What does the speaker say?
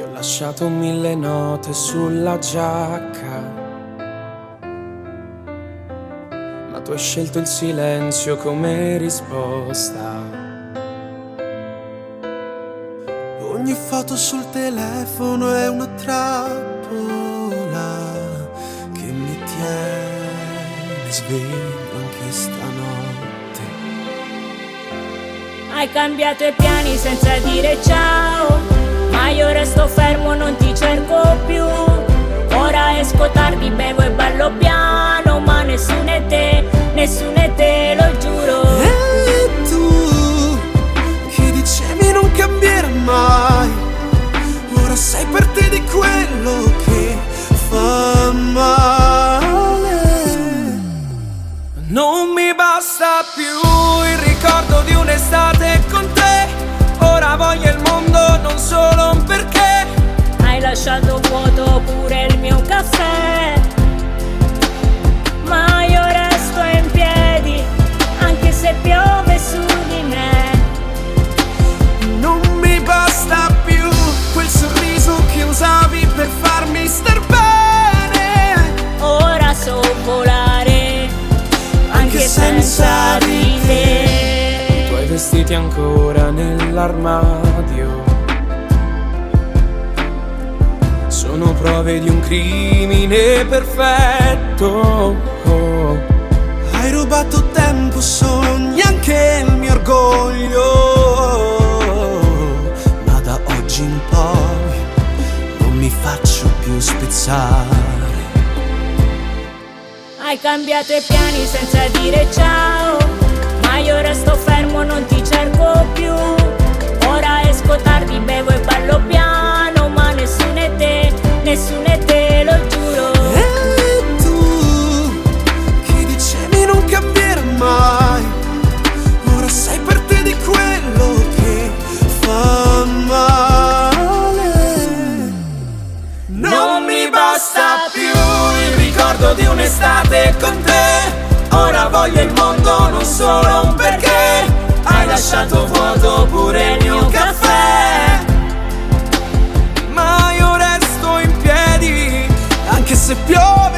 Ho lasciato 1000 note sulla giacca, ma tu hai scelto il silenzio come risposta. Ogni foto sul telefono è una trappola che mi tiene sveglio anche stanotte. Hai cambiato i piani senza dire ciao, ma io resto fermo, non ti cerco più. Ora esco tardi, bevo e ballo piano, ma nessuno è te, lo giuro. E tu, che dicevi non cambierà mai, ora sai parte di quello che fa male. Non mi basta più il ricordo di un'estate con te, ora voglio il mondo, non solo un perché. Hai lasciato vuoto pure il mio caffè, ma io resto in piedi, anche se piove su di me. Non mi basta più quel sorriso che usavi per farmi star bene. Ora so volare, anche senza di te. I tuoi vestiti ancora nell'armadio sono prove di un crimine perfetto. Hai rubato tempo, sogni, anche il mio orgoglio, ma da oggi in poi non mi faccio più spezzare. Hai cambiato i piani senza dire ciao, ma io resto fermo, non ti cerco più. Ora esco tardi, bevo e ballo piano, ma nessuno è te, lo giuro. E tu, che dicevi non cambierà mai, ora sei parte di quello che fa male. Non mi basta più il ricordo di un'estate con te, ora voglio il mondo, non solo un perché. Hai lasciato vuoto pure il mio caffè, Ma io resto in piedi, anche se piove